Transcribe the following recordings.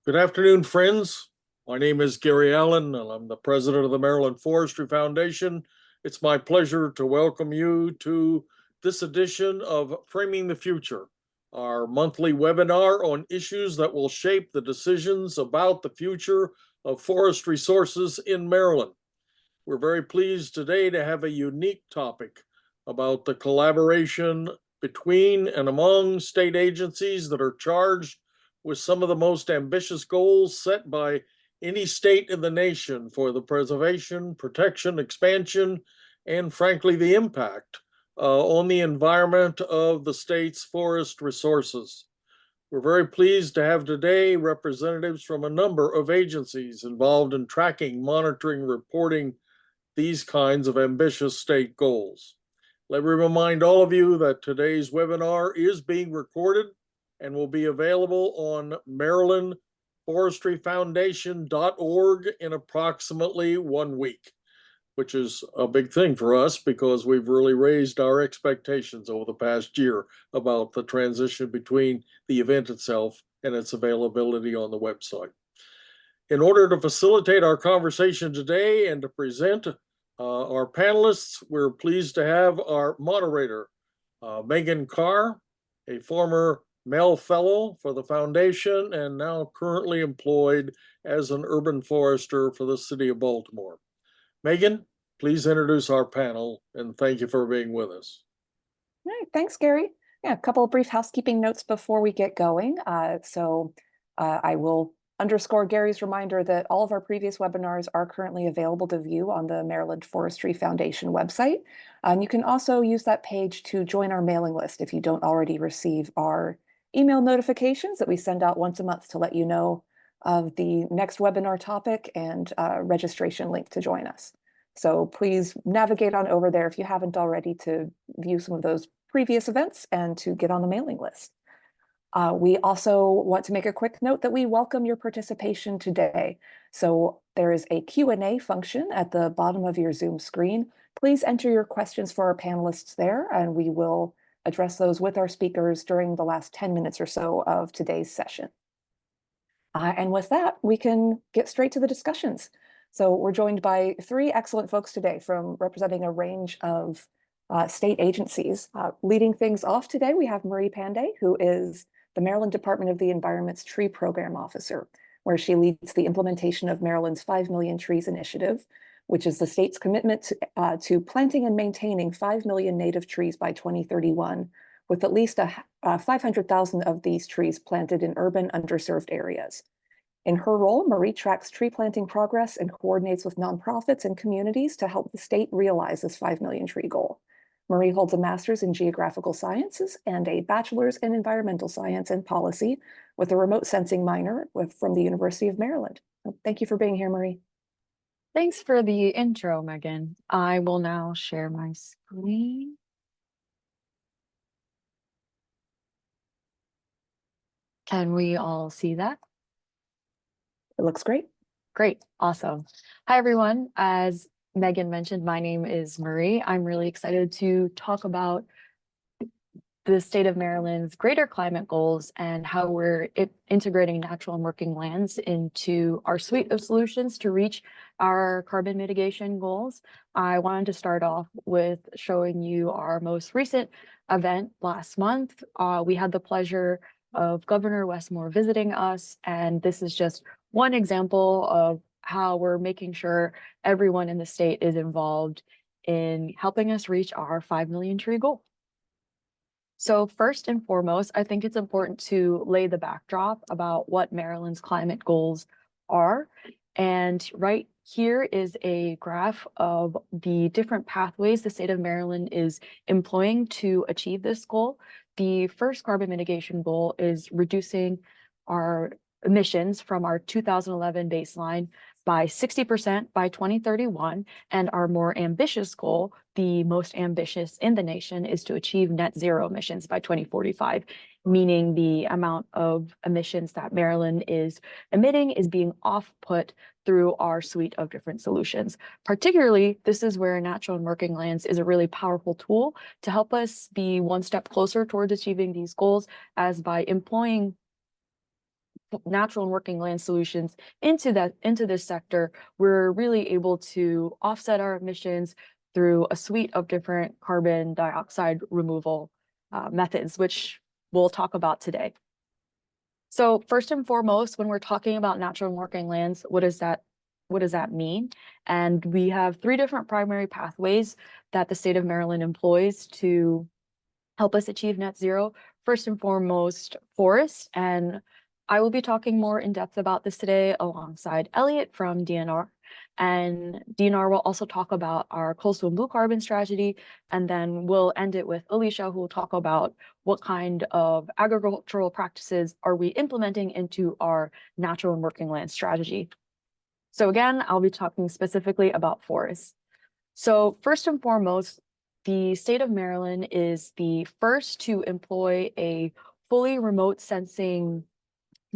Good afternoon, friends. My name is Gary Allen, and I'm the president of the Maryland Forestry Foundation. It's my pleasure to welcome you to this edition of Framing the Future, our monthly webinar on issues that will shape the decisions about the future of forest resources in Maryland. We're very pleased today to have a unique topic about the collaboration between and among state agencies that are charged with some of the most ambitious goals set by any state in the nation for the preservation, protection, expansion, and frankly, the impact on the environment of the state's forest resources. We're very pleased to have today representatives from a number of agencies involved in tracking, monitoring, reporting these kinds of ambitious state goals. Let me remind all of you that today's webinar is being recorded and will be available on marylandforestryfoundation.org in approximately 1 week, which is a big thing for us because we've really raised our expectations over the past year about the transition between the event itself and its availability on the website. In order to facilitate our conversation today and to present our panelists, we're pleased to have our moderator, Megan Carr, a former Mel Fellow for the Foundation and now currently employed as an urban forester for the city of Baltimore. Megan, please introduce our panel and thank you for being with us. All right, thanks, Gary. Yeah, a couple of brief housekeeping notes before we get going. I will underscore Gary's reminder that all of our previous webinars are currently available to view on the Maryland Forestry Foundation website. And you can also use that page to join our mailing list if you don't already receive our email notifications that we send out once a month to let you know of the next webinar topic and registration link to join us. So please navigate on over there if you haven't already to view some of those previous events and to get on the mailing list. We also want to make a quick note that we welcome your participation today. So there is a Q&A function at the bottom of your Zoom screen. Please enter your questions for our panelists there, and we will address those with our speakers during the last 10 minutes or so of today's session. And with that, we can get straight to the discussions. So we're joined by three excellent folks today from representing a range of state agencies. Leading things off today, we have Marie Panday, who is the Maryland Department of the Environment's Tree Program Officer, where she leads the implementation of Maryland's 5 Million Trees Initiative, which is the state's commitment to planting and maintaining 5 million native trees by 2031, with at least 500,000 of these trees planted in urban underserved areas. In her role, Marie tracks tree planting progress and coordinates with nonprofits and communities to help the state realize this 5 million tree goal. Marie holds a master's in geographical sciences and a bachelor's in environmental science and policy with a remote sensing minor from the University of Maryland. Thank you for being here, Marie. Thanks for the intro, Megan. I will now share my screen. Can we all see that? It looks great. Great, awesome. Hi, everyone. As Megan mentioned, my name is Marie. I'm really excited to talk about the state of Maryland's greater climate goals and how we're integrating natural and working lands into our suite of solutions to reach our carbon mitigation goals. I wanted to start off with showing you our most recent event last month. We had the pleasure of Governor Wes Moore visiting us, and this is just one example of how we're making sure everyone in the state is involved in helping us reach our 5 million tree goal. So first and foremost, I think it's important to lay the backdrop about what Maryland's climate goals are. And right here is a graph of the different pathways the state of Maryland is employing to achieve this goal. The first carbon mitigation goal is reducing our emissions from our 2011 baseline by 60% by 2031. And our more ambitious goal, the most ambitious in the nation, is to achieve net zero emissions by 2045, meaning the amount of emissions that Maryland is emitting is being off-put through our suite of different solutions. Particularly, this is where natural and working lands is a really powerful tool to help us be one step closer towards achieving these goals, as by employing natural and working land solutions into this sector, we're really able to offset our emissions through a suite of different carbon dioxide removal methods, which we'll talk about today. So first and foremost, when we're talking about natural and working lands, what does that mean? And we have three different primary pathways that the state of Maryland employs to help us achieve net zero. First and foremost, forests, and I will be talking more in depth about this today alongside Elliot from DNR. And DNR will also talk about our coastal and blue carbon strategy, and then we'll end it with Alicia, who will talk about what kind of agricultural practices are we implementing into our natural and working land strategy. So again, I'll be talking specifically about forests. So first and foremost, the state of Maryland is the first to employ a fully remote sensing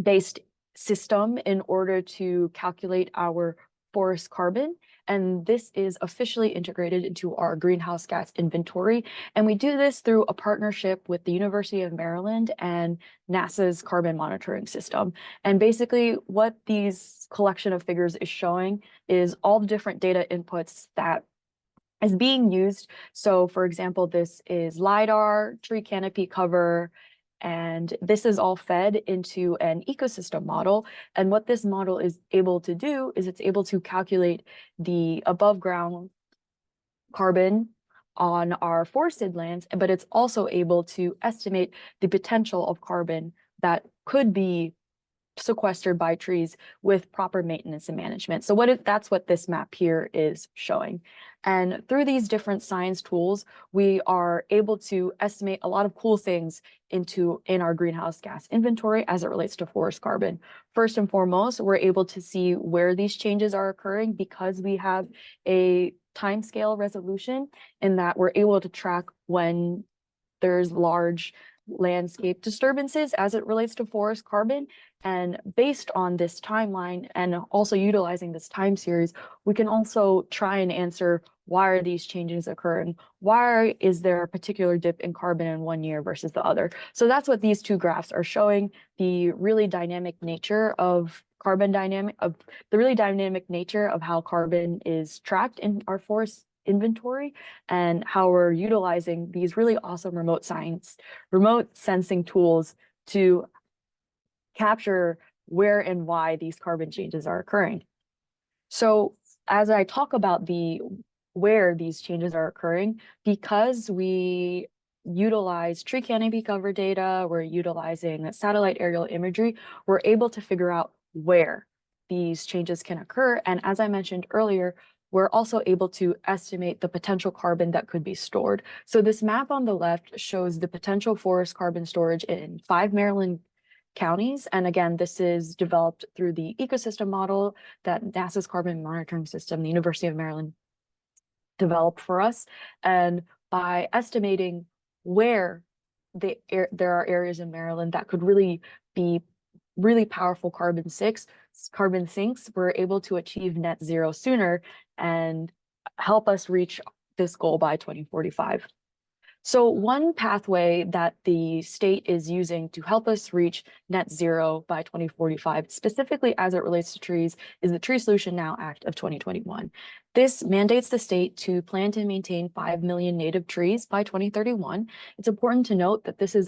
based system in order to calculate our forest carbon. And this is officially integrated into our greenhouse gas inventory. And we do this through a partnership with the University of Maryland and NASA's carbon monitoring system. And basically what these collection of figures is showing is all the different data inputs that is being used. So for example, this is LiDAR, tree canopy cover, and this is all fed into an ecosystem model. And what this model is able to do is it's able to calculate the above ground carbon on our forested lands, but it's also able to estimate the potential of carbon that could be sequestered by trees with proper maintenance and management. So that's what this map here is showing. And through these different science tools, we are able to estimate a lot of cool things in our greenhouse gas inventory as it relates to forest carbon. First and foremost, we're able to see where these changes are occurring because we have a timescale resolution in that we're able to track when there's large landscape disturbances as it relates to forest carbon. And based on this timeline and also utilizing this time series, we can also try and answer why are these changes occurring? Why is there a particular dip in carbon in one year versus the other? So that's what these two graphs are showing, the really dynamic nature of the really dynamic nature of how carbon is tracked in our forest inventory and how we're utilizing these really awesome remote sensing tools to capture where and why these carbon changes are occurring. So as I talk about where these changes are occurring, because we utilize tree canopy cover data, we're utilizing satellite aerial imagery, we're able to figure out where these changes can occur. And as I mentioned earlier, we're also able to estimate the potential carbon that could be stored. So this map on the left shows the potential forest carbon storage in 5 Maryland counties. And again, this is developed through the ecosystem model that NASA's carbon monitoring system, the University of Maryland, developed for us. And by estimating where there are areas in Maryland that could really be really powerful carbon sinks, we're able to achieve net zero sooner and help us reach this goal by 2045. So one pathway that the state is using to help us reach net zero by 2045, specifically as it relates to trees, is the Tree Solution Now Act of 2021. This mandates the state to plant and maintain 5 million native trees by 2031. It's important to note that this is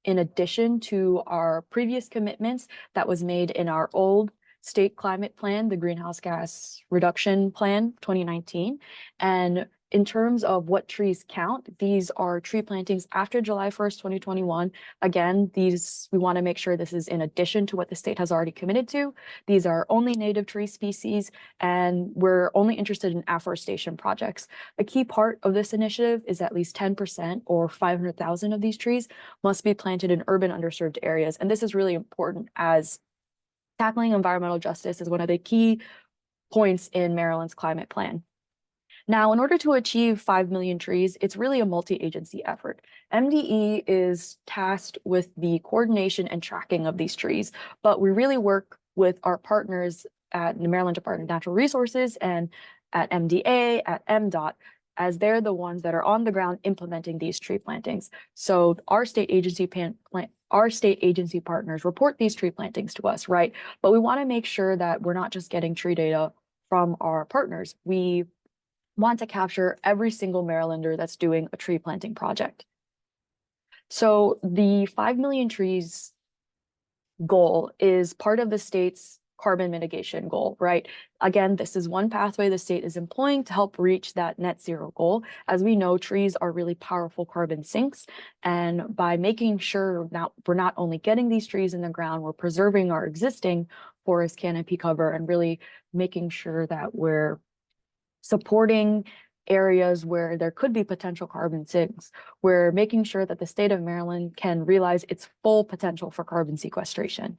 in addition to our previous commitments that was made in our old state climate plan, the Greenhouse Gas Reduction Plan 2019. And in terms of what trees count, these are tree plantings after July 1st, 2021. Again, we want to make sure this is in addition to what the state has already committed to. These are only native tree species, and we're only interested in afforestation projects. A key part of this initiative is at least 10% or 500,000 of these trees must be planted in urban underserved areas. And this is really important as tackling environmental justice is one of the key points in Maryland's climate plan. Now, in order to achieve 5 million trees, it's really a multi-agency effort. MDE is tasked with the coordination and tracking of these trees, but we really work with our partners at the Maryland Department of Natural Resources and at MDA, at MDOT, as they're the ones that are on the ground implementing these tree plantings. So our state agency our state agency partners report these tree plantings to us, right? But we want to make sure that we're not just getting tree data from our partners. We want to capture every single Marylander that's doing a tree planting project. So the 5 million trees goal is part of the state's carbon mitigation goal, right? Again, this is one pathway the state is employing to help reach that net zero goal. As we know, trees are really powerful carbon sinks. And by making sure that we're not only getting these trees in the ground, we're preserving our existing forest canopy cover and really making sure that we're supporting areas where there could be potential carbon sinks. We're making sure that the state of Maryland can realize its full potential for carbon sequestration.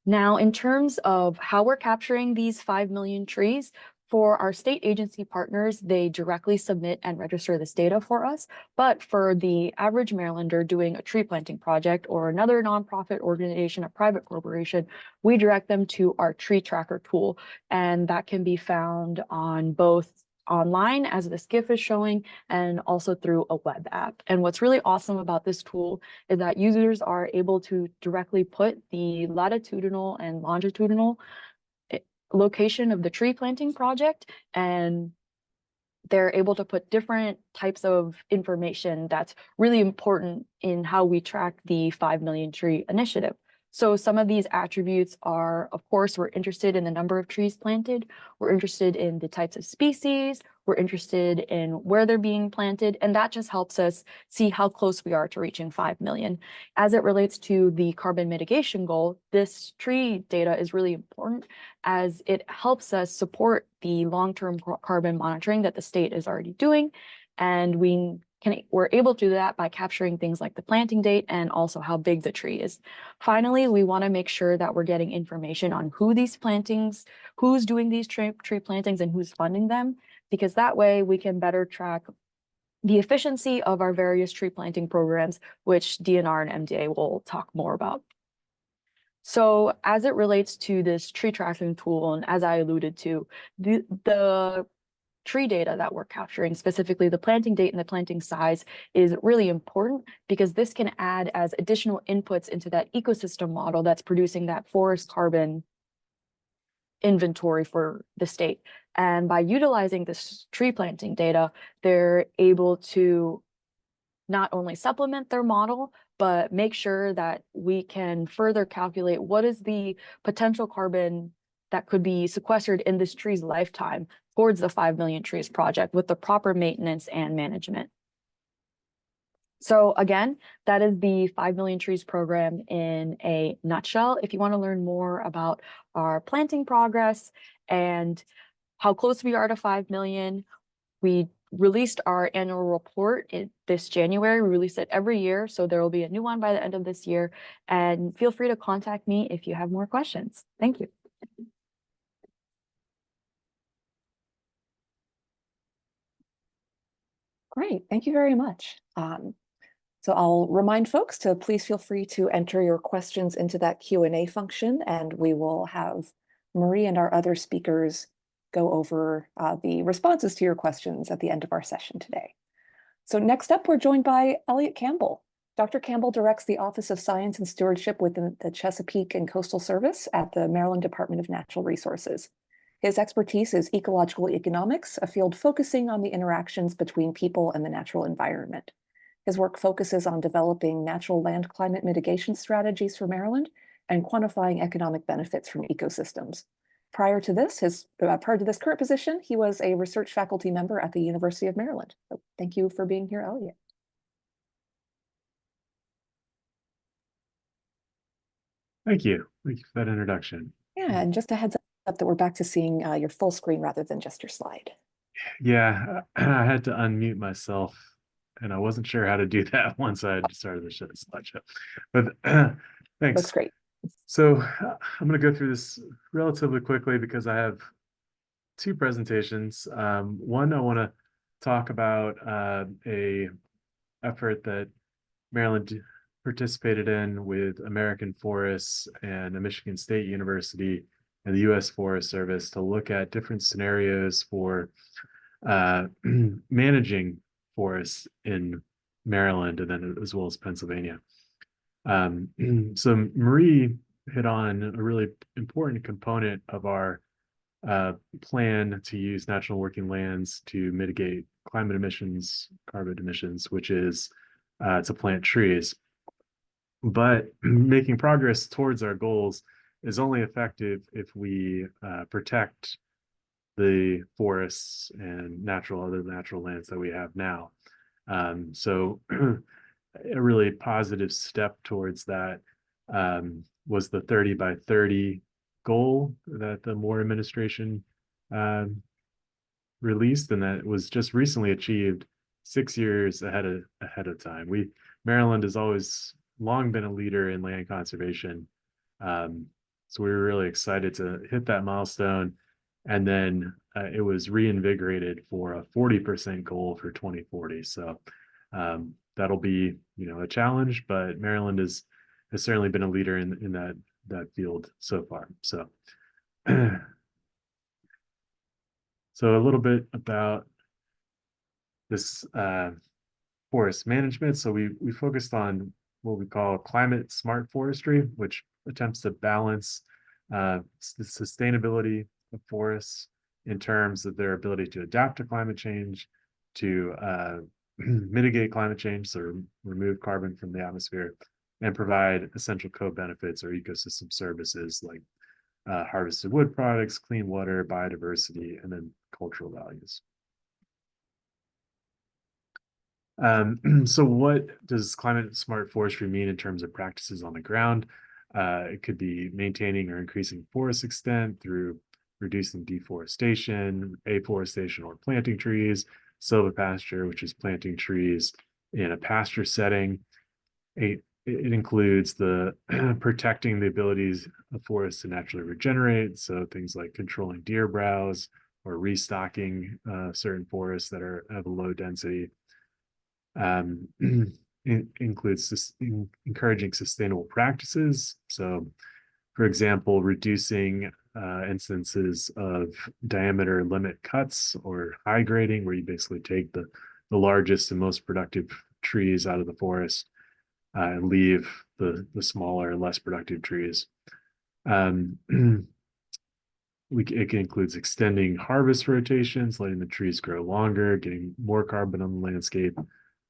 Now, in terms of how we're capturing these 5 million trees, for our state agency partners, they directly submit and register this data for us. But for the average Marylander doing a tree planting project or another nonprofit organization, a private corporation, we direct them to our tree tracker tool. And that can be found on both online, as this GIF is showing, and also through a web app. And what's really awesome about this tool is that users are able to directly put the latitudinal and longitudinal location of the tree planting project, and they're able to put different types of information that's really important in how we track the 5 million tree initiative. So some of these attributes are, of course, we're interested in the number of trees planted, we're interested in the types of species, we're interested in where they're being planted, and that just helps us see how close we are to reaching 5 million. As it relates to the carbon mitigation goal, this tree data is really important as it helps us support the long-term carbon monitoring that the state is already doing, and we're able to do that by capturing things like the planting date and also how big the tree is. Finally, we want to make sure that we're getting information on who's doing these tree plantings and who's funding them, because that way we can better track the efficiency of our various tree planting programs, which DNR and MDA will talk more about. So as it relates to this tree tracking tool, and as I alluded to, the tree data that we're capturing, specifically the planting date and the planting size, is really important because this can add as additional inputs into that ecosystem model that's producing that forest carbon inventory for the state. And by utilizing this tree planting data, they're able to not only supplement their model, but make sure that we can further calculate what is the potential carbon that could be sequestered in this tree's lifetime towards the 5 million trees project with the proper maintenance and management. So again, that is the 5 million trees program in a nutshell. If you want to learn more about our planting progress and how close we are to 5 million, we released our annual report this January. We release it every year, so there will be a new one by the end of this year. And feel free to contact me if you have more questions. Thank you. Great, thank you very much. So I'll remind folks to please feel free to enter your questions into that Q&A function, and we will have Marie and our other speakers go over the responses to your questions at the end of our session today. So next up, we're joined by Elliot Campbell. Dr. Campbell directs the Office of Science and Stewardship within the Chesapeake and Coastal Service at the Maryland Department of Natural Resources. His expertise is ecological economics, a field focusing on the interactions between people and the natural environment. His work focuses on developing natural land climate mitigation strategies for Maryland and quantifying economic benefits from ecosystems. Prior to this current position, he was a research faculty member at the University of Maryland. So thank you for being here, Elliot. Thank you. Thank you for that introduction. Yeah, and just a heads up that we're back to seeing your full screen rather than just your slide. Yeah, I had to unmute myself, and I wasn't sure how to do that once I had started the slideshow. But thanks. Looks great. So I'm going to go through this relatively quickly because I have two presentations. One, I want to talk about a effort that Maryland participated in with American Forests and a Michigan State University and the U.S. Forest Service to look at different scenarios for managing forests in Maryland and then as well as Pennsylvania. So Marie hit on a really important component of our plan to use natural working lands to mitigate climate emissions, carbon emissions, which is to plant trees. But making progress towards our goals is only effective if we protect the forests and other natural lands that we have now. So a really positive step towards that was the 30 by 30 goal that the Moore administration released, and that was just recently achieved 6 years ahead of time. Maryland has always long been a leader in land conservation. So we were really excited to hit that milestone. And then it was reinvigorated for a 40% goal for 2040. So that'll be, a challenge, but Maryland has certainly been a leader in that field so far. So so a little bit about this forest management. So we focused on what we call climate smart forestry, which attempts to balance the sustainability of forests in terms of their ability to adapt to climate change, to mitigate climate change, so remove carbon from the atmosphere, and provide essential co-benefits or ecosystem services like harvested wood products, clean water, biodiversity, and then cultural values. So what does climate smart forestry mean in terms of practices on the ground? It could be maintaining or increasing forest extent through reducing deforestation, afforestation, or planting trees, silvopasture, which is planting trees in a pasture setting. It includes the protecting the abilities of forests to naturally regenerate, so things like controlling deer browse or restocking certain forests that have a low density. It includes encouraging sustainable practices. So, for example, reducing instances of diameter limit cuts or high grading, where you basically take the largest and most productive trees out of the forest and leave the smaller, less productive trees. It includes extending harvest rotations, letting the trees grow longer, getting more carbon on the landscape.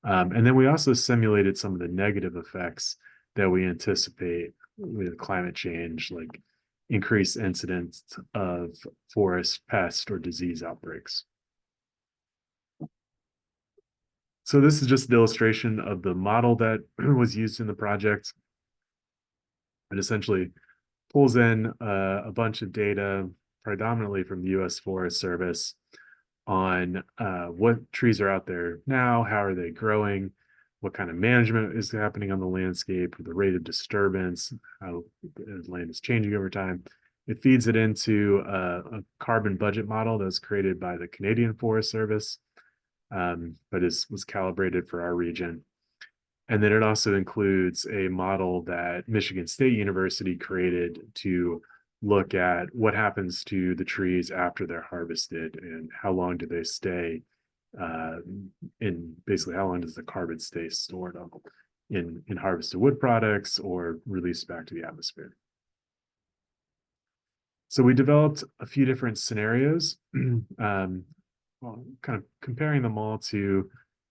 And then we also simulated some of the negative effects that we anticipate with climate change, like increased incidence of forest pest or disease outbreaks. So this is just an illustration of the model that was used in the project. It essentially pulls in a bunch of data, predominantly from the U.S. Forest Service, on what trees are out there now, how are they growing, what kind of management is happening on the landscape, the rate of disturbance, how the land is changing over time. It feeds it into a carbon budget model that was created by the Canadian Forest Service, but was calibrated for our region. And then it also includes a model that Michigan State University created to look at what happens to the trees after they're harvested and how long do they stay basically how long does the carbon stay stored in harvested wood products or released back to the atmosphere. So we developed a few different scenarios, kind of comparing them all to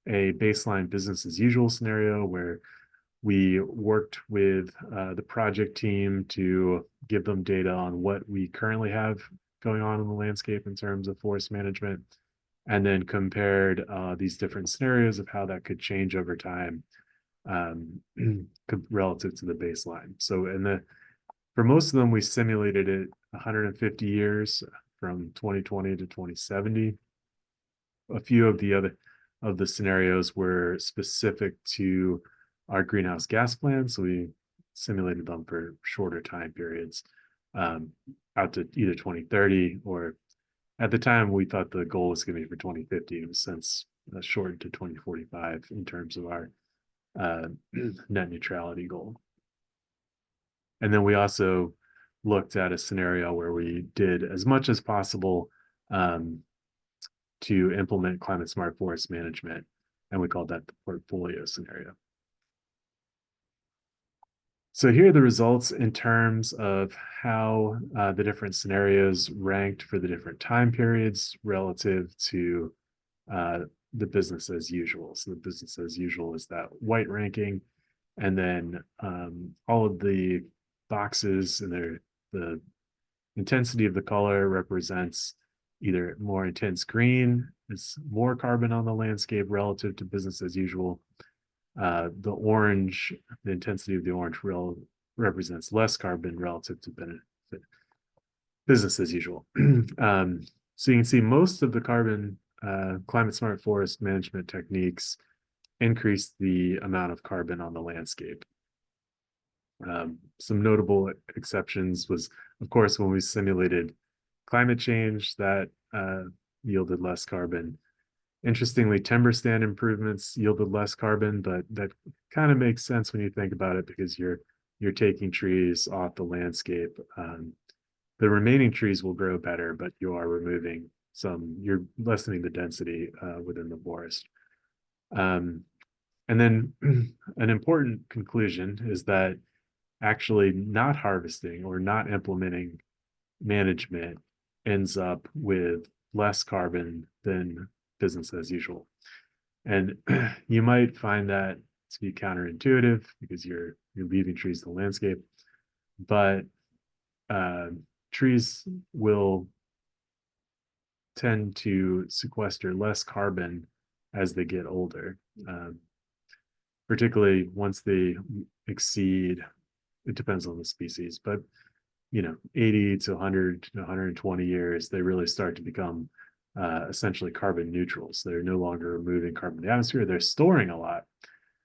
a baseline business as usual scenario where we worked with the project team to give them data on what we currently have going on in the landscape in terms of forest management, and then compared these different scenarios of how that could change over time relative to the baseline. So for most of them, we simulated it 150 years from 2020 to 2070. A few of the scenarios were specific to our greenhouse gas plans. So we simulated them for shorter time periods out to either 2030 or at the time we thought the goal was going to be for 2050. It was since shortened to 2045 in terms of our net neutrality goal. And then we also looked at a scenario where we did as much as possible to implement climate smart forest management, and we called that the portfolio scenario. So here are the results in terms of how the different scenarios ranked for the different time periods relative to the business as usual. So the business as usual is that white ranking, and then all of the boxes and the intensity of the color represents either more intense green, is more carbon on the landscape relative to business as usual. The orange, the intensity of the orange represents less carbon relative to business as usual. So you can see most of the carbon climate smart forest management techniques increase the amount of carbon on the landscape. Some notable exceptions was, of course, when we simulated climate change, that yielded less carbon. Interestingly, timber stand improvements yielded less carbon, but that kind of makes sense when you think about it, because you're taking trees off the landscape. The remaining trees will grow better, but you are removing you're lessening the density within the forest. And then an important conclusion is that actually not harvesting or not implementing management ends up with less carbon than business as usual. And you might find that to be counterintuitive because you're leaving trees to the landscape, but trees will tend to sequester less carbon as they get older, particularly once they exceed, it depends on the species, but 80 to 100 to 120 years, they really start to become essentially carbon neutral. So they're no longer removing carbon from the atmosphere, they're storing a lot.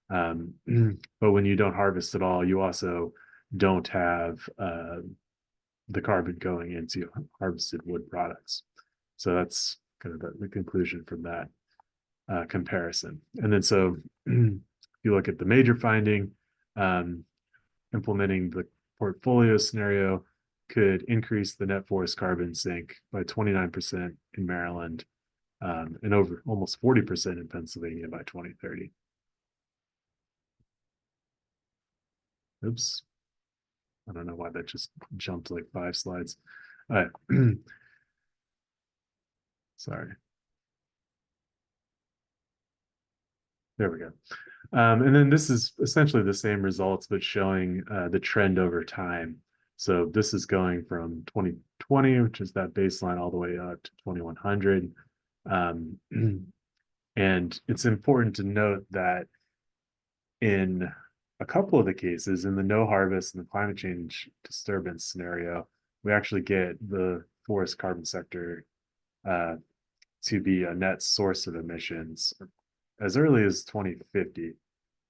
But when you don't harvest at all, you also don't have the carbon going into harvested wood products. So that's kind of the conclusion from that comparison. And then so if you look at the major finding, implementing the portfolio scenario could increase the net forest carbon sink by 29% in Maryland, and over almost 40% in Pennsylvania by 2030. Oops. I don't know why that just jumped like 5 slides. All right. Sorry. There we go. And then this is essentially the same results, but showing the trend over time. So this is going from 2020, which is that baseline, all the way up to 2100. And it's important to note that in a couple of the cases, in the no harvest and the climate change disturbance scenario, we actually get the forest carbon sector to be a net source of emissions as early as 2050,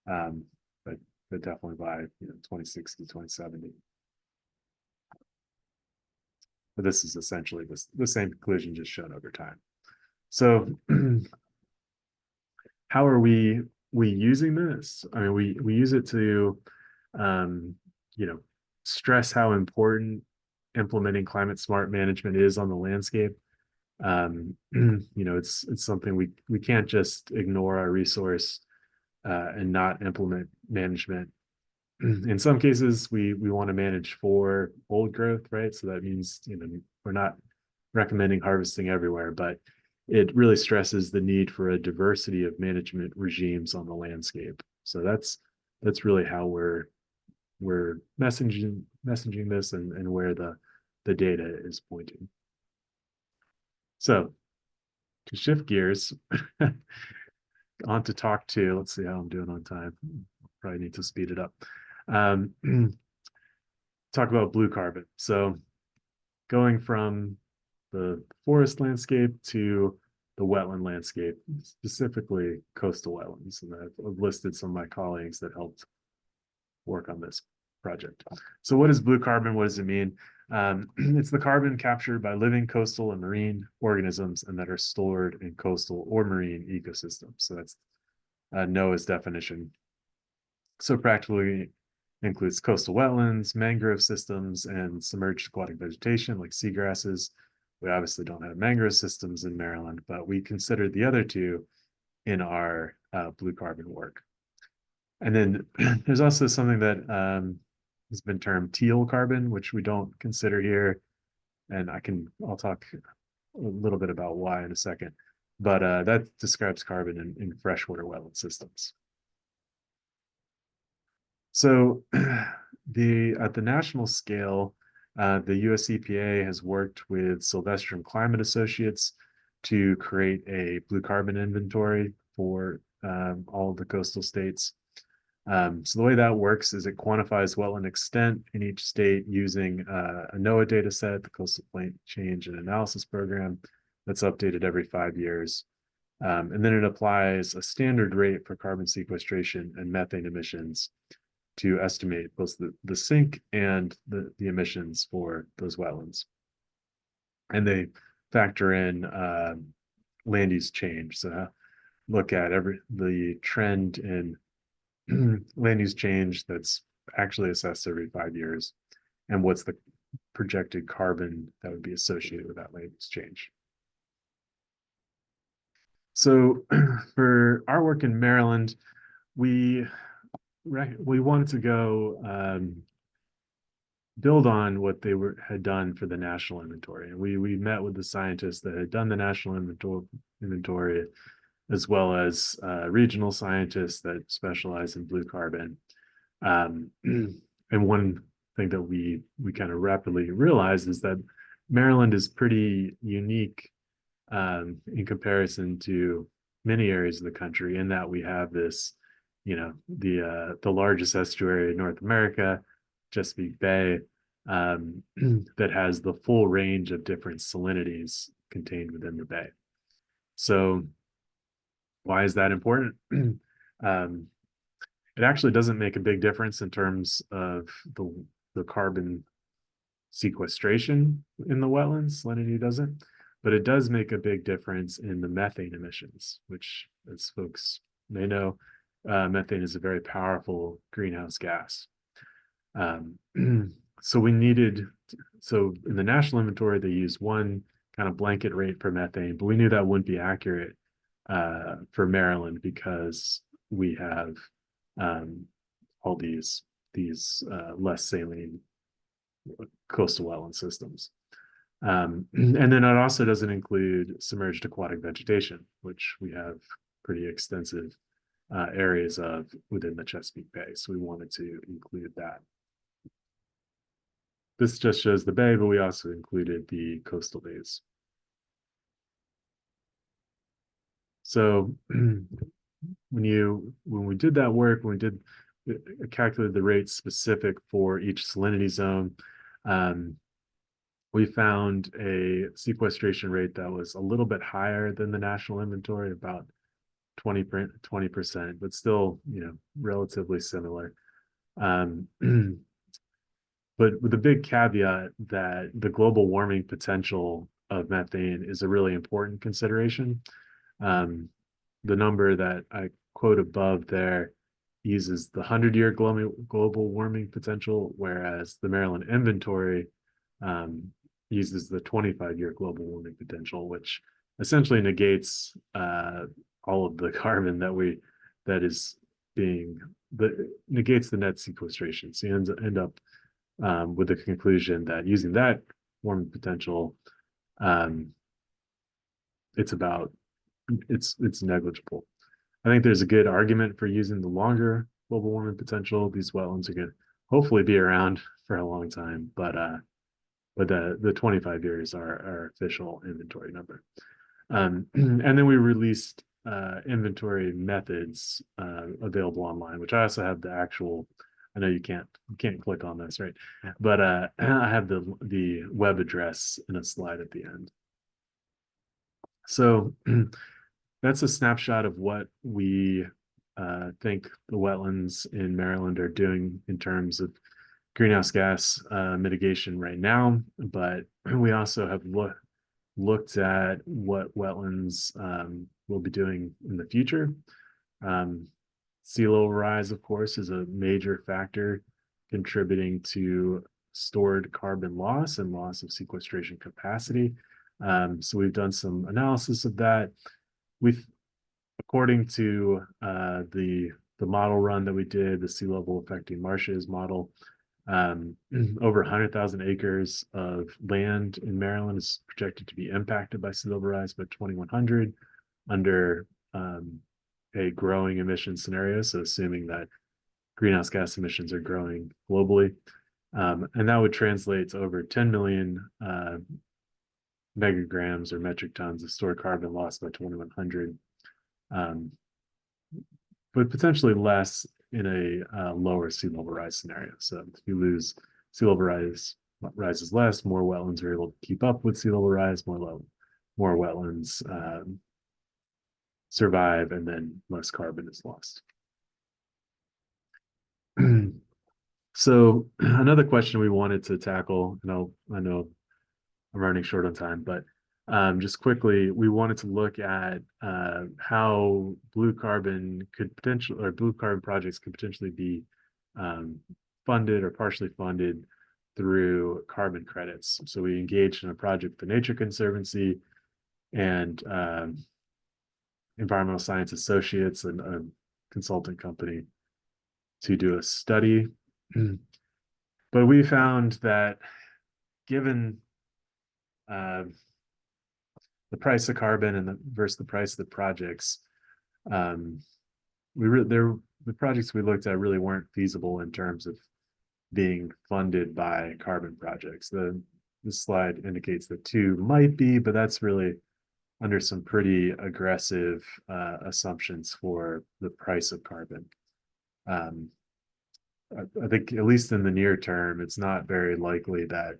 but definitely by 2060, 2070. But this is essentially the same conclusion, just shown over time. So how are we using this? I mean, we use it to stress how important implementing climate smart management is on the landscape. It's something we can't just ignore our resource and not implement management. In some cases, we want to manage for old growth, right? So that means we're not recommending harvesting everywhere, but it really stresses the need for a diversity of management regimes on the landscape. So that's really how we're messaging this and where the data is pointing. So to shift gears on to talk to, let's see how I'm doing on time. Probably need to speed it up. Talk about blue carbon. So going from the forest landscape to the wetland landscape, specifically coastal wetlands. And I've listed some of my colleagues that helped work on this project. So what is blue carbon? What does it mean? It's the carbon captured by living coastal and marine organisms and that are stored in coastal or marine ecosystems. So that's NOAA's definition. So practically includes coastal wetlands, mangrove systems, and submerged aquatic vegetation like seagrasses. We obviously don't have mangrove systems in Maryland, but we considered the other two in our blue carbon work. And then there's also something that has been termed teal carbon, which we don't consider here. And I'll talk a little bit about why in a second. But that describes carbon in freshwater wetland systems. So at the national scale, the US EPA has worked with Sylvestrum Climate Associates to create a blue carbon inventory for all of the coastal states. So the way that works is it quantifies wetland extent in each state using a NOAA data set, the Coastal Plain Change and Analysis Program, that's updated every 5 years. And then it applies a standard rate for carbon sequestration and methane emissions to estimate both the sink and the emissions for those wetlands. And they factor in land use change. So look at the trend in land use change that's actually assessed every 5 years, and what's the projected carbon that would be associated with that land use change. So for our work in Maryland, we wanted to go build on what they had done for the national inventory. And we met with the scientists that had done the national inventory, as well as regional scientists that specialize in blue carbon. And one thing that we kind of rapidly realized is that Maryland is pretty unique in comparison to many areas of the country, in that we have this, the largest estuary in North America, Chesapeake Bay, that has the full range of different salinities contained within the bay. So why is that important? It actually doesn't make a big difference in terms of the carbon sequestration in the wetlands. Salinity doesn't, but it does make a big difference in the methane emissions, which, as folks may know, methane is a very powerful greenhouse gas. So in the national inventory, they use one kind of blanket rate for methane, but we knew that wouldn't be accurate for Maryland, because we have all these less saline coastal wetland systems. And then it also doesn't include submerged aquatic vegetation, which we have pretty extensive areas of within the Chesapeake Bay. So we wanted to include that. This just shows the bay, but we also included the coastal bays. So when we did that work, when we did calculate the rates specific for each salinity zone, we found a sequestration rate that was a little bit higher than the national inventory, about 20%, but still, relatively similar. But with the big caveat that the global warming potential of methane is a really important consideration. The number that I quote above there uses the 100-year global warming potential, whereas the Maryland inventory uses the 25-year global warming potential, which essentially negates all of the carbon negates the net sequestration. So you end up with the conclusion that using that warming potential, it's negligible. I think there's a good argument for using the longer global warming potential. These wetlands are going to hopefully be around for a long time, but the 25 years are our official inventory number. And then we released inventory methods available online, which I also have the actual. I know you can't click on this, right? But I have the web address in a slide at the end. So that's a snapshot of what we think the wetlands in Maryland are doing in terms of greenhouse gas mitigation right now. But we also have looked at what wetlands will be doing in the future. Sea level rise, of course, is a major factor contributing to stored carbon loss and loss of sequestration capacity. So we've done some analysis of that. According to the model run that we did, the sea level affecting marshes model, Over 100,000 acres of land in Maryland is projected to be impacted by sea level rise by 2100 under a growing emission scenario. So assuming that greenhouse gas emissions are growing globally. And that would translate to over 10 million megagrams or metric tons of stored carbon lost by 2100. But potentially less in a lower sea level rise scenario. So if you lose sea level rises less, more wetlands are able to keep up with sea level rise, more wetlands survive, and then less carbon is lost. So another question we wanted to tackle, and I know I'm running short on time, but just quickly, we wanted to look at how blue carbon projects could potentially be funded or partially funded through carbon credits. So we engaged in a project with the Nature Conservancy and Environmental Science Associates, and a consulting company, to do a study. But we found that given the price of carbon and versus the price of the projects, the projects we looked at really weren't feasible in terms of being funded by carbon projects. This slide indicates that 2 might be, but that's really under some pretty aggressive assumptions for the price of carbon. I think at least in the near term, it's not very likely that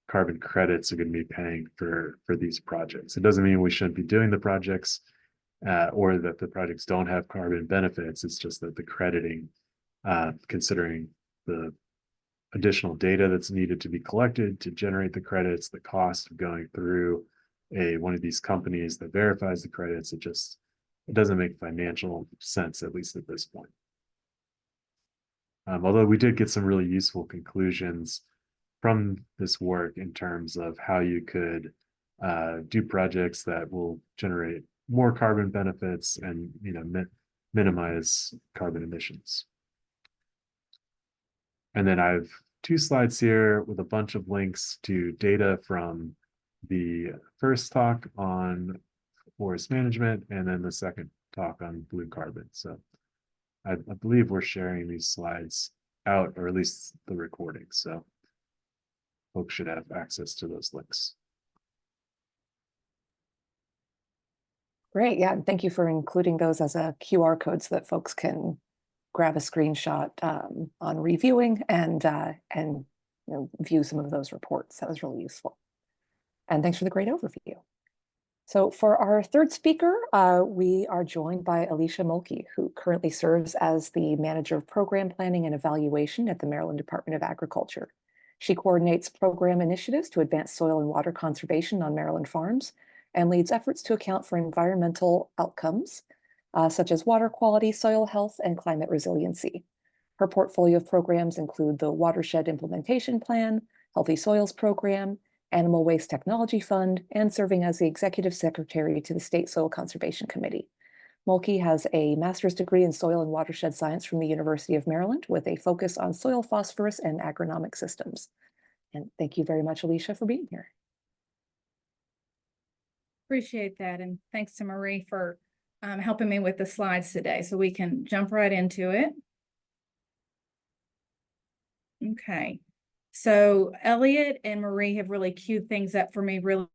carbon credits are going to be paying for these projects. It doesn't mean we shouldn't be doing the projects or that the projects don't have carbon benefits. It's just that the crediting, considering the additional data that's needed to be collected to generate the credits, the cost of going through one of these companies that verifies the credits, it doesn't make financial sense, at least at this point. Although we did get some really useful conclusions from this work in terms of how you could do projects that will generate more carbon benefits and minimize carbon emissions. And then I have 2 slides here with a bunch of links to data from the first talk on forest management and then the second talk on blue carbon. So I believe we're sharing these slides out, or at least the recording. So folks should have access to those links. Great. Yeah. And thank you for including those as a QR code so that folks can grab a screenshot on reviewing and view some of those reports. That was really useful. And thanks for the great overview. So for our third speaker, we are joined by Alicia Mulkey, who currently serves as the Manager of Program Planning and Evaluation at the Maryland Department of Agriculture. She coordinates program initiatives to advance soil and water conservation on Maryland farms and leads efforts to account for environmental outcomes, such as water quality, soil health, and climate resiliency. Her portfolio of programs include the Watershed Implementation Plan, Healthy Soils Program, Animal Waste Technology Fund, and serving as the Executive Secretary to the State Soil Conservation Committee. Mulkey has a master's degree in soil and watershed science from the University of Maryland with a focus on soil phosphorus and agronomic systems. And thank you very much, Alicia, for being here. Appreciate that. And thanks to Marie for helping me with the slides today, so we can jump right into it. Okay. So Elliot and Marie have really queued things up for me really.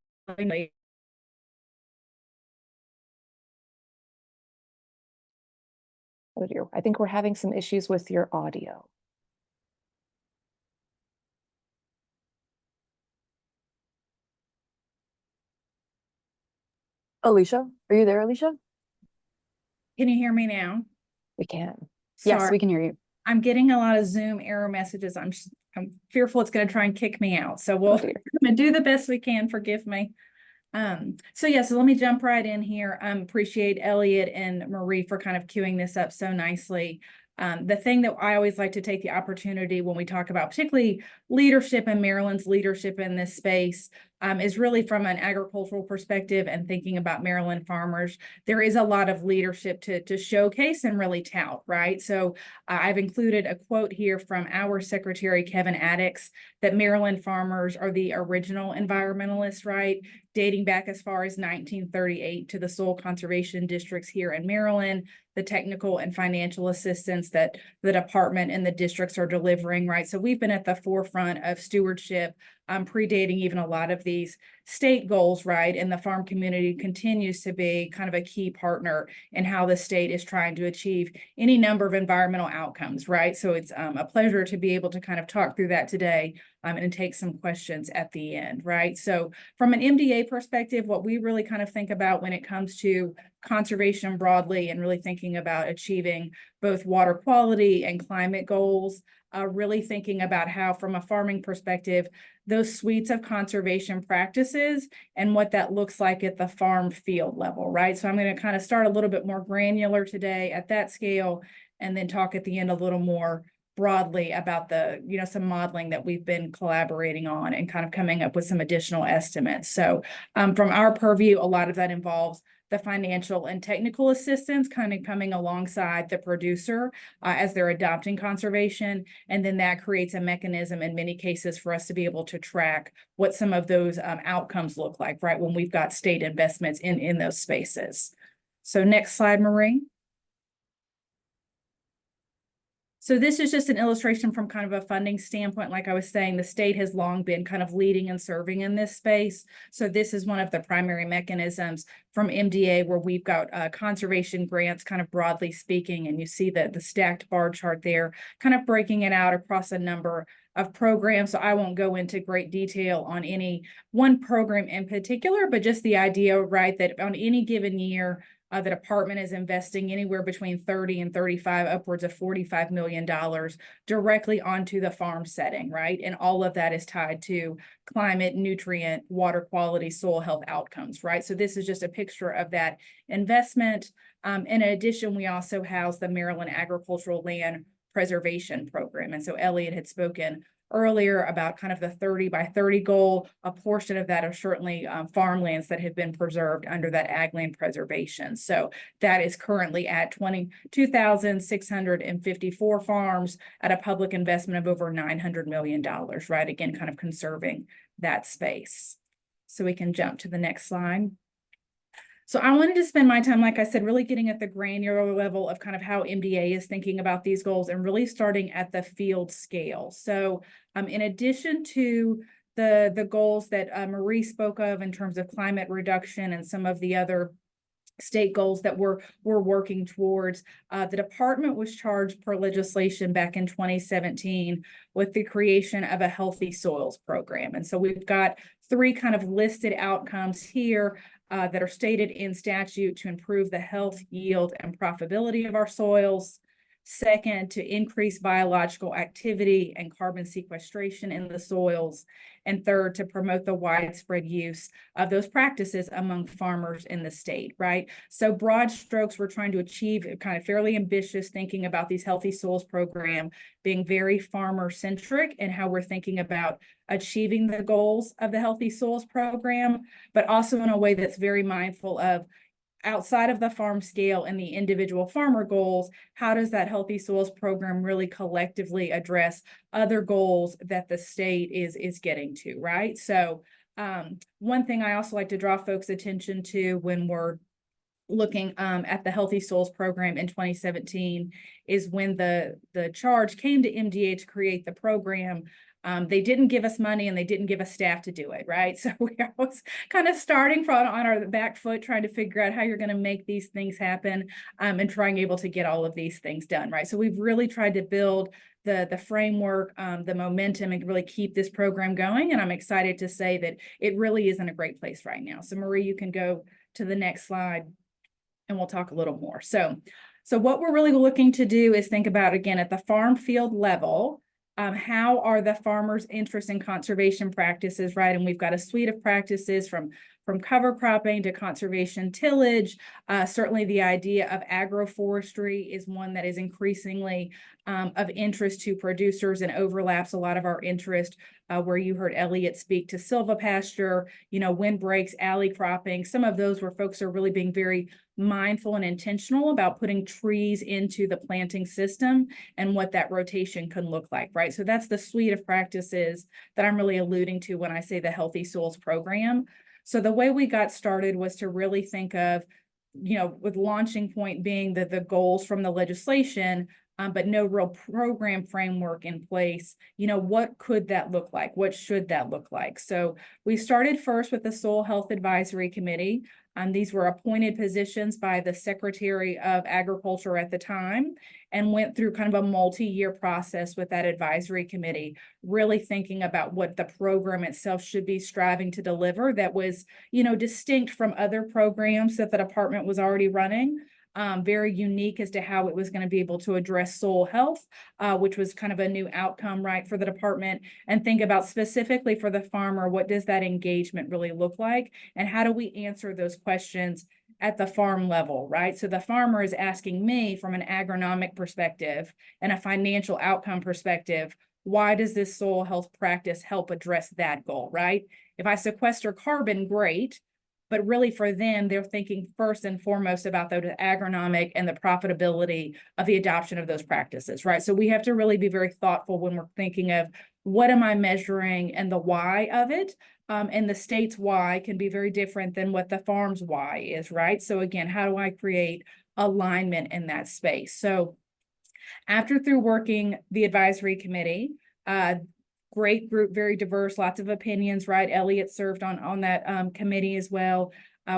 Oh dear, I think we're having some issues with your audio. Alicia, are you there, Alicia? Can you hear me now? We can. Yes, Sorry. we can hear you. I'm getting a lot of Zoom error messages. I'm fearful it's going to try and kick me out. So we'll do the best we can. Forgive me. So let me jump right in here. Appreciate Elliot and Marie for kind of queuing this up so nicely. The thing that I always like to take the opportunity when we talk about particularly leadership and Maryland's leadership in this space, is really from an agricultural perspective and thinking about Maryland farmers. There is a lot of leadership to showcase and really tout, right? So I've included a quote here from our Secretary, Kevin Addix, that Maryland farmers are the original environmentalists, right? Dating back as far as 1938 to the soil conservation districts here in Maryland, the technical and financial assistance that the department and the districts are delivering, right? So we've been at the forefront of stewardship, predating even a lot of these state goals, right? And the farm community continues to be kind of a key partner in how the state is trying to achieve any number of environmental outcomes, right? So it's a pleasure to be able to kind of talk through that today and take some questions at the end, right? So from an MDA perspective, what we really kind of think about when it comes to conservation broadly and really thinking about achieving both water quality and climate goals, really thinking about how from a farming perspective, those suites of conservation practices and what that looks like at the farm field level, right? So I'm going to kind of start a little bit more granular today at that scale, and then talk at the end a little more broadly about the, some modeling that we've been collaborating on and kind of coming up with some additional estimates. So from our purview, a lot of that involves the financial and technical assistance kind of coming alongside the producer as they're adopting conservation. And then that creates a mechanism in many cases for us to be able to track what some of those outcomes look like, right? When we've got state investments in those spaces. So next slide, Marie. So this is just an illustration from kind of a funding standpoint. Like I was saying, the state has long been kind of leading and serving in this space. So this is one of the primary mechanisms from MDA where we've got conservation grants kind of broadly speaking. And you see the stacked bar chart there, kind of breaking it out across a number of programs. So I won't go into great detail on any one program in particular, but just the idea, right, that on any given year, the department is investing anywhere between 30 and 35, upwards of $45 million directly onto the farm setting, right? And all of that is tied to climate, nutrient, water quality, soil health outcomes, right? So this is just a picture of that investment. In addition, we also house the Maryland Agricultural Land Preservation Program. And so Elliot had spoken earlier about kind of the 30 by 30 goal. A portion of that are certainly farmlands that have been preserved under that ag land preservation. So that is currently at 22,654 farms at a public investment of over $900 million, right? Again, kind of conserving that space. So we can jump to the next slide. So I wanted to spend my time, like I said, really getting at the granular level of kind of how MDA is thinking about these goals and really starting at the field scale. So in addition to the goals that Marie spoke of in terms of climate reduction and some of the other state goals that we're working towards, the department was charged per legislation back in 2017 with the creation of a healthy soils program. And so we've got three kind of listed outcomes here that are stated in statute to improve the health, yield, and profitability of our soils. Second, to increase biological activity and carbon sequestration in the soils. And third, to promote the widespread use of those practices among farmers in the state, right? So broad strokes, we're trying to achieve kind of fairly ambitious thinking about these healthy soils program being very farmer centric and how we're thinking about achieving the goals of the healthy soils program, but also in a way that's very mindful of outside of the farm scale and the individual farmer goals, how does that healthy soils program really collectively address other goals that the state is getting to, right? So one thing I also like to draw folks' attention to when we're looking at the Healthy Soils program in 2017 is when the charge came to MDA to create the program. They didn't give us money and they didn't give us staff to do it, right? So we was kind of starting from on our back foot, trying to figure out how you're going to make these things happen and trying able to get all of these things done, right? So we've really tried to build the framework, the momentum, and really keep this program going. And I'm excited to say that it really is in a great place right now. So Marie, you can go to the next slide and we'll talk a little more. So what we're really looking to do is think about, again, at the farm field level, how are the farmers' interests in conservation practices, right? And we've got a suite of practices from from cover cropping to conservation tillage. Certainly the idea of agroforestry is one that is increasingly of interest to producers and overlaps a lot of our interest, where you heard Elliott speak to silvopasture, windbreaks, alley cropping, some of those where folks are really being very mindful and intentional about putting trees into the planting system and what that rotation can look like, right? So that's the suite of practices that I'm really alluding to when I say the Healthy Soils program. So the way we got started was to really think of, with launching point being the goals from the legislation, but no real program framework in place. What could that look like? What should that look like? So we started first with the Soil Health Advisory Committee. These were appointed positions by the Secretary of Agriculture at the time, and went through kind of a multi-year process with that advisory committee, really thinking about what the program itself should be striving to deliver that was, distinct from other programs that the department was already running. Very unique as to how it was going to be able to address soil health, which was kind of a new outcome, right, for the department, and think about specifically for the farmer, what does that engagement really look like? And how do we answer those questions at the farm level, right? So the farmer is asking me from an agronomic perspective and a financial outcome perspective, why does this soil health practice help address that goal, right? If I sequester carbon, great. But really for them, they're thinking first and foremost about the agronomic and the profitability of the adoption of those practices, right? So we have to really be very thoughtful when we're thinking of what am I measuring and the why of it. And the state's why can be very different than what the farm's why is, right? So again, how do I create alignment in that space? So through working the advisory committee, great group, very diverse, lots of opinions, right? Elliott served on that committee as well.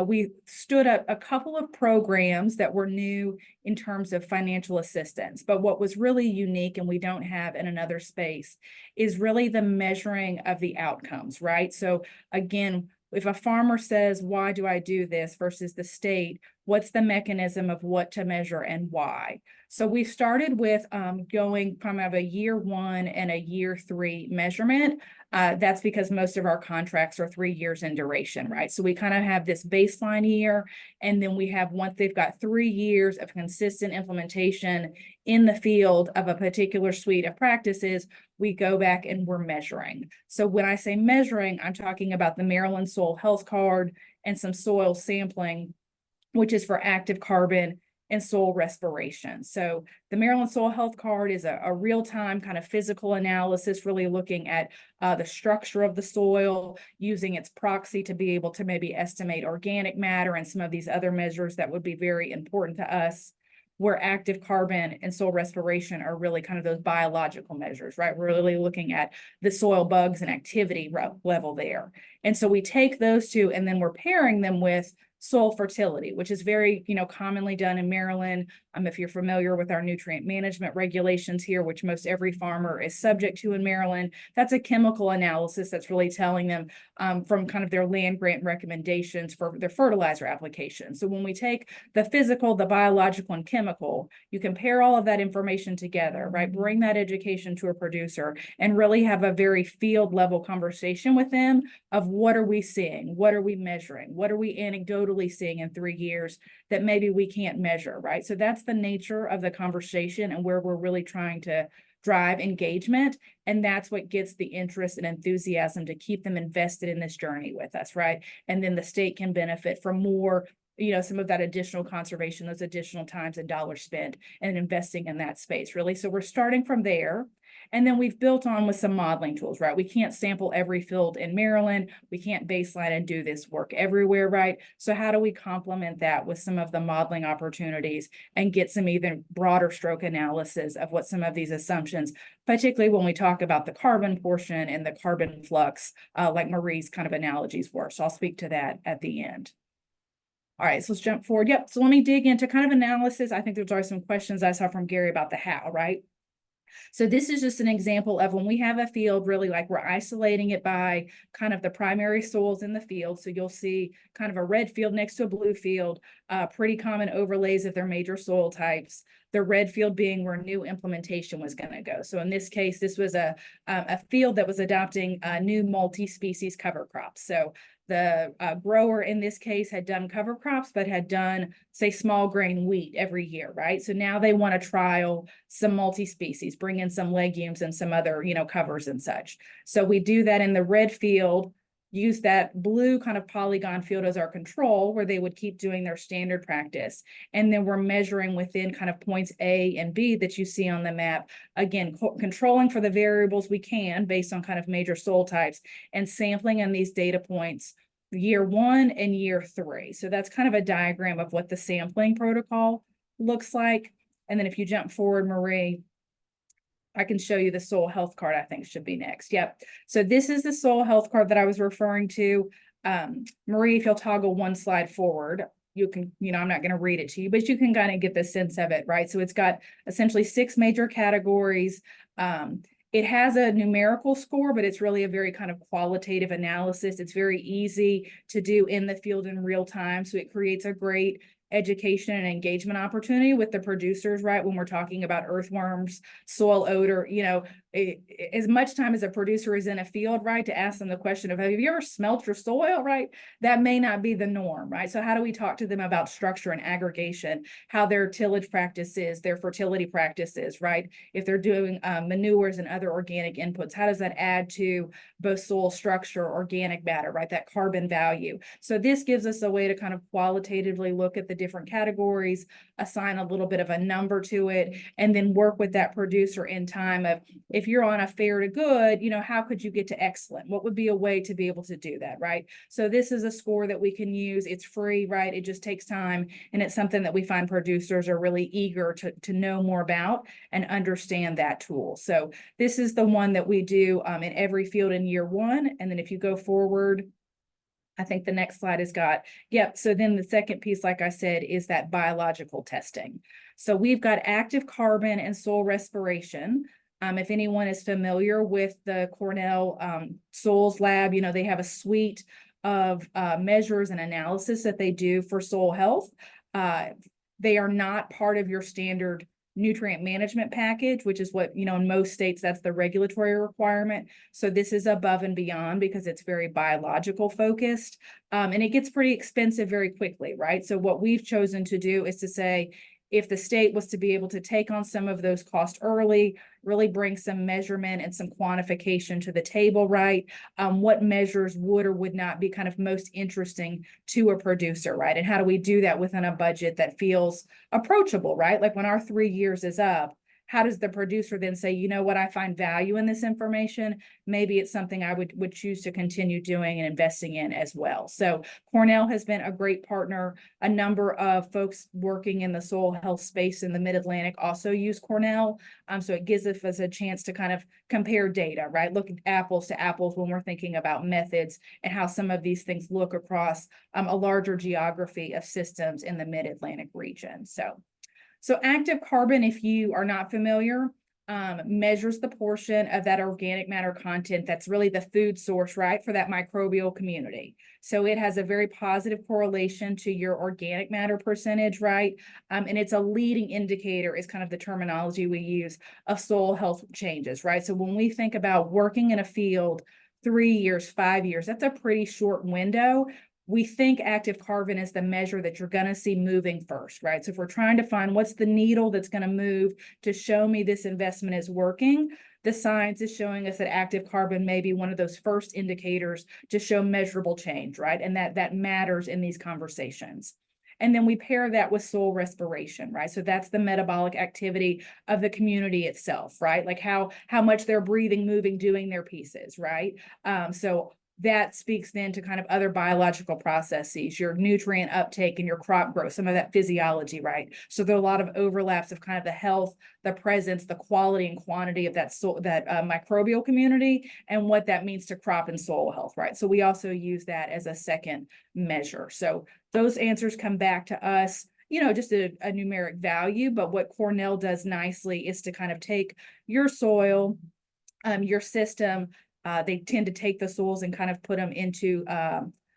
We stood up a couple of programs that were new in terms of financial assistance, but what was really unique and we don't have in another space is really the measuring of the outcomes, right? So again, if a farmer says, why do I do this versus the state, what's the mechanism of what to measure and why? So we started with going from a year 1 and a year 3 measurement. That's because most of our contracts are 3 years in duration, right? So we kind of have this baseline year, and then we have, once they've got 3 years of consistent implementation in the field of a particular suite of practices, we go back and we're measuring. So when I say measuring, I'm talking about the Maryland Soil Health Card and some soil sampling, which is for active carbon and soil respiration. So the Maryland Soil Health Card is a real-time kind of physical analysis, really looking at the structure of the soil, using its proxy to be able to maybe estimate organic matter and some of these other measures that would be very important to us, where active carbon and soil respiration are really kind of those biological measures, right? We're really looking at the soil bugs and activity level there. And so we take those two and then we're pairing them with soil fertility, which is very, commonly done in Maryland. If you're familiar with our nutrient management regulations here, which most every farmer is subject to in Maryland, that's a chemical analysis that's really telling them from kind of their land grant recommendations for their fertilizer application. So when we take the physical, the biological, and chemical, you compare all of that information together, right? Bring that education to a producer and really have a very field level conversation with them of what are we seeing? What are we measuring? What are we anecdotally seeing in 3 years that maybe we can't measure, right? So that's the nature of the conversation and where we're really trying to drive engagement. And that's what gets the interest and enthusiasm to keep them invested in this journey with us, right? And then the state can benefit from more, some of that additional conservation, those additional times and dollars spent and investing in that space, really. So we're starting from there. And then we've built on with some modeling tools, right? We can't sample every field in Maryland. We can't baseline and do this work everywhere, right? So how do we complement that with some of the modeling opportunities and get some even broader stroke analysis of what some of these assumptions, particularly when we talk about the carbon portion and the carbon flux, like Marie's kind of analogies were. So I'll speak to that at the end. All right, so let's jump forward. Yep, so let me dig into kind of analysis. I think there's already some questions I saw from Gary about the how, right? So this is just an example of when we have a field, really like we're isolating it by kind of the primary soils in the field. So you'll see kind of a red field next to a blue field, pretty common overlays of their major soil types. the red field being where new implementation was going to go. So in this case, this was a field that was adopting new multi-species cover crops. So the grower in this case had done cover crops, but had done, say, small grain wheat every year, right? So now they want to trial some multi-species, bring in some legumes and some other, covers and such. So we do that in the red field, use that blue kind of polygon field as our control, where they would keep doing their standard practice. And then we're measuring within kind of points A and B that you see on the map, again, controlling for the variables we can based on kind of major soil types, and sampling in these data points year 1 and year 3. So that's kind of a diagram of what the sampling protocol looks like. And then if you jump forward, Marie, I can show you the soil health card, I think should be next. Yep. So this is the soil health card that I was referring to. Marie, if you'll toggle one slide forward, you can, I'm not going to read it to you, but you can kind of get the sense of it, right? So it's got essentially 6 major categories. It has a numerical score, but it's really a very kind of qualitative analysis. It's very easy to do in the field in real time. So it creates a great education and engagement opportunity with the producers, right? When we're talking about earthworms, soil odor, as much time as a producer is in a field, right, to ask them the question of, have you ever smelt your soil, right? That may not be the norm, right? So how do we talk to them about structure and aggregation, how their tillage practices, their fertility practices, right? If they're doing manures and other organic inputs, how does that add to both soil structure, organic matter, right? That carbon value. So this gives us a way to kind of qualitatively look at the different categories, assign a little bit of a number to it, and then work with that producer in time of, if you're on a fair to good, how could you get to excellent? What would be a way to be able to do that, right? So this is a score that we can use. It's free, right? It just takes time, and it's something that we find producers are really eager to know more about and understand that tool. So this is the one that we do in every field in year 1. And then if you go forward, I think the next slide has got, yep. So then the second piece, like I said, is that biological testing. So we've got active carbon and soil respiration. If anyone is familiar with the Cornell Soils Lab, they have a suite of measures and analysis that they do for soil health. They are not part of your standard nutrient management package, which is what, in most states, that's the regulatory requirement. So this is above and beyond because it's very biological focused. And it gets pretty expensive very quickly, right? So what we've chosen to do is to say, if the state was to be able to take on some of those costs early, really bring some measurement and some quantification to the table, right? What measures would or would not be kind of most interesting to a producer, right? And how do we do that within a budget that feels approachable, right? Like when our 3 years is up, how does the producer then say, you know what, I find value in this information? Maybe it's something I would choose to continue doing and investing in as well. So Cornell has been a great partner. A number of folks working in the soil health space in the Mid-Atlantic also use Cornell. So it gives us a chance to kind of compare data, right? Look at apples to apples when we're thinking about methods and how some of these things look across a larger geography of systems in the Mid-Atlantic region. So active carbon, if you are not familiar, measures the portion of that organic matter content that's really the food source, right, for that microbial community. So it has a very positive correlation to your organic matter percentage, right? And it's a leading indicator is kind of the terminology we use of soil health changes, right? So when we think about working in a field 3 years, 5 years, that's a pretty short window. We think active carbon is the measure that you're going to see moving first, right? So if we're trying to find what's the needle that's going to move to show me this investment is working, the science is showing us that active carbon may be one of those first indicators to show measurable change, right? And that matters in these conversations. And then we pair that with soil respiration, right? So that's the metabolic activity of the community itself, right? Like how much they're breathing, moving, doing their pieces, right? So that speaks then to kind of other biological processes, your nutrient uptake and your crop growth, some of that physiology, right? So there are a lot of overlaps of kind of the health, the presence, the quality and quantity of that microbial community and what that means to crop and soil health, right? So we also use that as a second measure. So those answers come back to us, just a numeric value, but what Cornell does nicely is to kind of take your soil, your system. They tend to take the soils and kind of put them into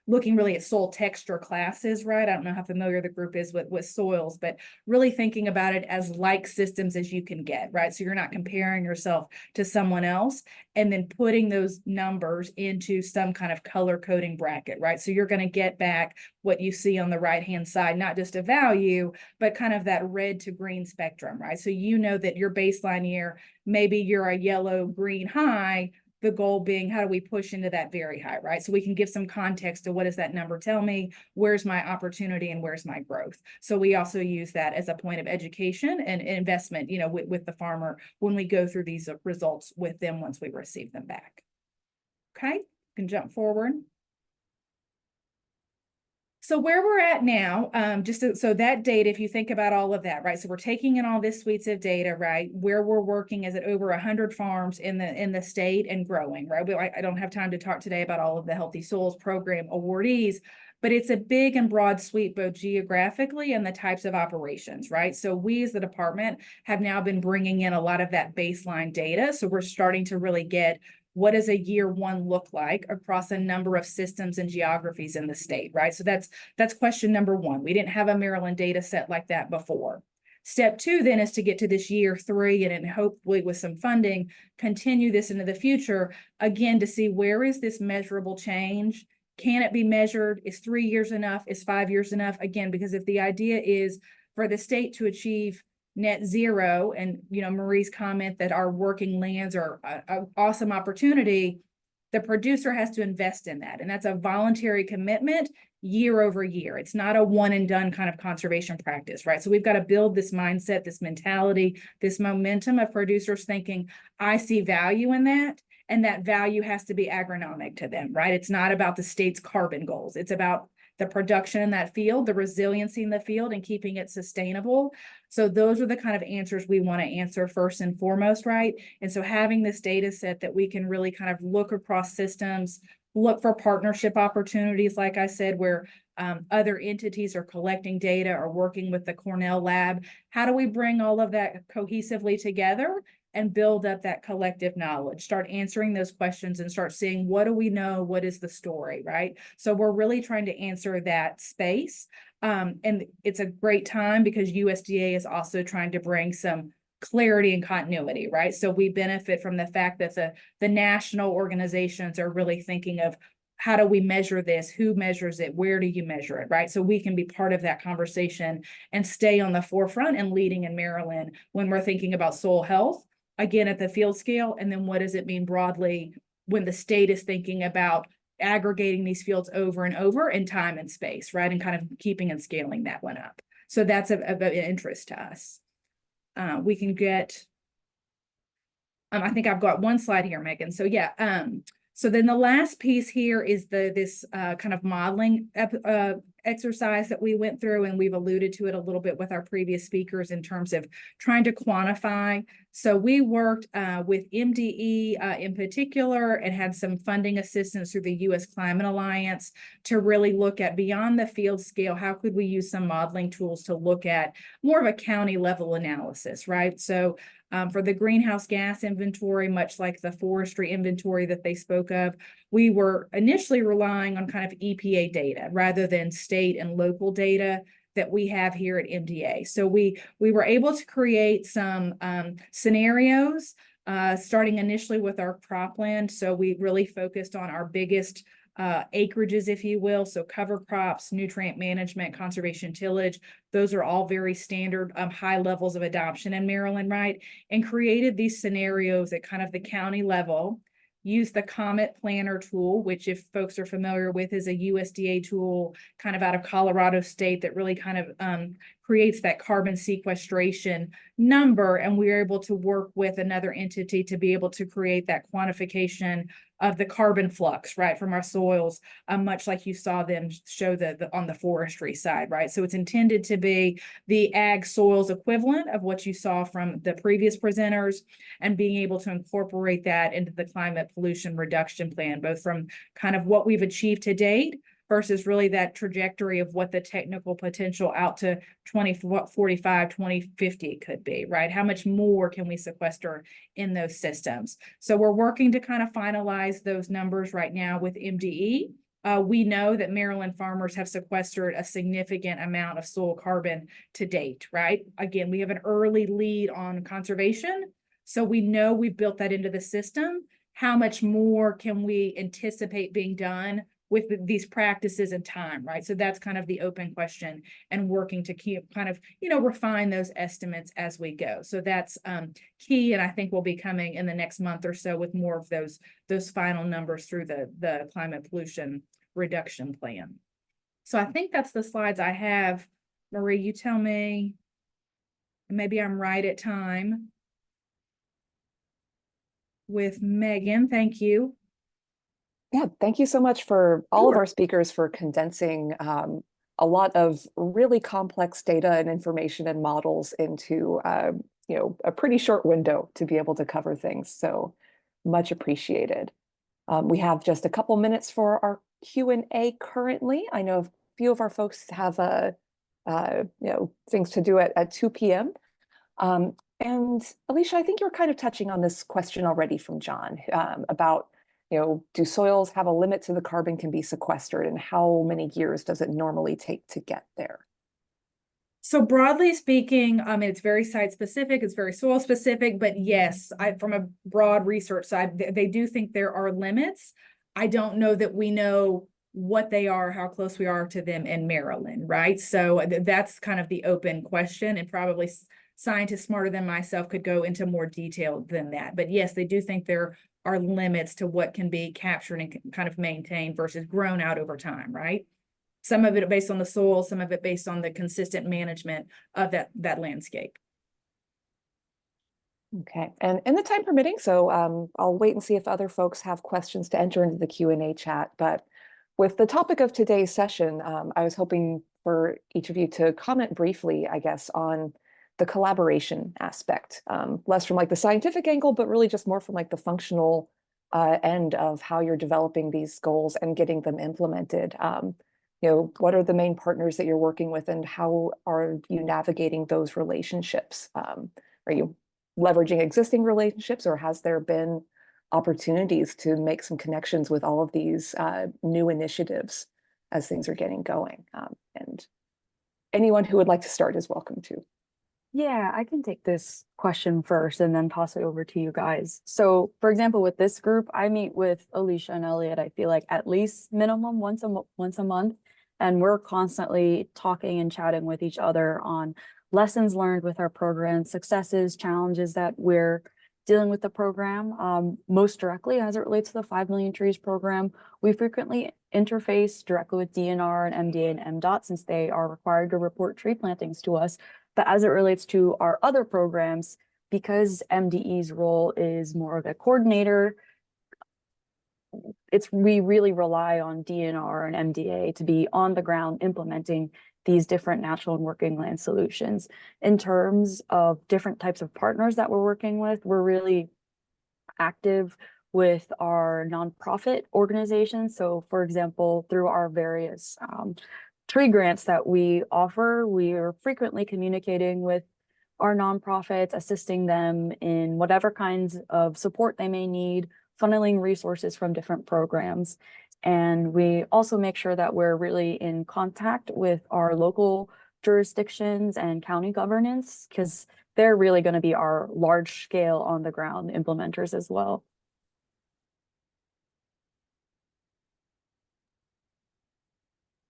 looking really at soil texture classes, right? I don't know how familiar the group is with soils, but really thinking about it as like systems as you can get, right? So you're not comparing yourself to someone else and then putting those numbers into some kind of color coding bracket, right? So you're going to get back what you see on the right-hand side, not just a value, but kind of that red to green spectrum, right? So you know that your baseline year, maybe you're a yellow, green high, the goal being how do we push into that very high, right? So we can give some context to what does that number tell me, where's my opportunity and where's my growth. So we also use that as a point of education and investment, you know, with the farmer when we go through these results with them once we receive them back. Okay, can jump forward. So where we're at now, so that data, if you think about all of that, right? So we're taking in all this suites of data, right? Where we're working is at over 100 farms in the state and growing, right? I don't have time to talk today about all of the Healthy Soils Program awardees, but it's a big and broad sweep, both geographically and the types of operations, right? So we as the department have now been bringing in a lot of that baseline data. So we're starting to really get what does a year one look like across a number of systems and geographies in the state, right? So that's question number one. We didn't have a Maryland data set like that before. Step two then is to get to this year three and then hopefully with some funding, continue this into the future, again, to see where is this measurable change? Can it be measured? Is 3 years enough? Is 5 years enough? Again, because if the idea is for the state to achieve net zero, and you know, Marie's comment that our working lands are an awesome opportunity, the producer has to invest in that. And that's a voluntary commitment year over year. It's not a one and done kind of conservation practice, right? So we've got to build this mindset, this mentality, this momentum of producers thinking, I see value in that. And that value has to be agronomic to them, right? It's not about the state's carbon goals. It's about the production in that field, the resiliency in the field, and keeping it sustainable. So those are the kind of answers we want to answer first and foremost, right? And so having this data set that we can really kind of look across systems, look for partnership opportunities, like I said, where other entities are collecting data or working with the Cornell lab. How do we bring all of that cohesively together and build up that collective knowledge, start answering those questions and start seeing what do we know, what is the story, right? So we're really trying to answer that space. And it's a great time because USDA is also trying to bring some clarity and continuity, right? So we benefit from the fact that the national organizations are really thinking of how do we measure this? Who measures it? Where do you measure it, right? So we can be part of that conversation and stay on the forefront and leading in Maryland when we're thinking about soil health, again, at the field scale. And then what does it mean broadly when the state is thinking about aggregating these fields over and over in time and space, right? And kind of keeping and scaling that one up. So that's of interest to us. We can get, I think I've got one slide here, Megan. So yeah, so then the last piece here is this kind of modeling exercise that we went through, and we've alluded to it a little bit with our previous speakers in terms of trying to quantify. So we worked with MDE in particular and had some funding assistance through the U.S. Climate Alliance to really look at beyond the field scale, how could we use some modeling tools to look at more of a county level analysis, right? So for the greenhouse gas inventory, much like the forestry inventory that they spoke of, we were initially relying on kind of EPA data rather than state and local data that we have here at MDA. So we were able to create some scenarios, starting initially with our cropland. So we really focused on our biggest acreages, if you will. So cover crops, nutrient management, conservation tillage, those are all very standard high levels of adoption in Maryland, right? And created these scenarios at kind of the county level, use the Comet Planner tool, which if folks are familiar with is a USDA tool kind of out of Colorado State that really kind of creates that carbon sequestration number. And we were able to work with another entity to be able to create that quantification of the carbon flux, right, from our soils, much like you saw them show on the forestry side, right? So it's intended to be the ag soils equivalent of what you saw from the previous presenters and being able to incorporate that into the climate pollution reduction plan, both from kind of what we've achieved to date versus really that trajectory of what the technical potential out to 2045, 2050 could be, right? How much more can we sequester in those systems? So we're working to kind of finalize those numbers right now with MDE. We know that Maryland farmers have sequestered a significant amount of soil carbon to date, right? Again, we have an early lead on conservation, so we know we've built that into the system. How much more can we anticipate being done with these practices and time, right? So that's kind of the open question, and working to keep kind of, refine those estimates as we go. So that's key, and I think will be coming in the next month or so with more of those final numbers through the climate pollution reduction plan. So I think that's the slides I have. Marie, you tell me, maybe I'm right at time. With Megan, thank you. Yeah, thank you so much for all of Sure. our speakers for condensing a lot of really complex data and information and models into a pretty short window to be able to cover things. So much appreciated. We have just a couple minutes for our Q&A currently. I know a few of our folks have things to do at 2 p.m. And Alicia, I think you're kind of touching on this question already from John about do soils have a limit to the carbon can be sequestered, and how many years does it normally take to get there? So broadly speaking, it's very site specific, it's very soil specific, but yes, from a broad research side, they do think there are limits. I don't know that we know what they are, how close we are to them in Maryland, right? So that's kind of the open question, and probably scientists smarter than myself could go into more detail than that. But yes, they do think there are limits to what can be captured and kind of maintained versus grown out over time, right? Some of it based on the soil, some of it based on the consistent management of that landscape. Okay, and in the time permitting, so I'll wait and see if other folks have questions to enter into the Q&A chat. But with the topic of today's session, I was hoping for each of you to comment briefly, I guess, on the collaboration aspect, less from like the scientific angle, but really just more from like the functional end of how you're developing these goals and getting them implemented. What are the main partners that you're working with, and how are you navigating those relationships? Are you leveraging existing relationships, or has there been opportunities to make some connections with all of these new initiatives as things are getting going? And anyone who would like to start is welcome to. Yeah, I can take this question first and then toss it over to you guys. So, for example, with this group, I meet with Alicia and Elliot, I feel like at least minimum once a month. And we're constantly talking and chatting with each other on lessons learned with our program, successes, challenges that we're dealing with the program. Most directly, as it relates to the 5 Million Trees program, we frequently interface directly with DNR and MDA and MDOT, since they are required to report tree plantings to us. But as it relates to our other programs, because MDE's role is more of a coordinator, we really rely on DNR and MDA to be on the ground implementing these different natural and working land solutions. In terms of different types of partners that we're working with, we're really active with our nonprofit organizations. So, for example, through our various tree grants that we offer, we are frequently communicating with our nonprofits, assisting them in whatever kinds of support they may need, funneling resources from different programs. And we also make sure that we're really in contact with our local jurisdictions and county governance, because they're really going to be our large scale on the ground implementers as well.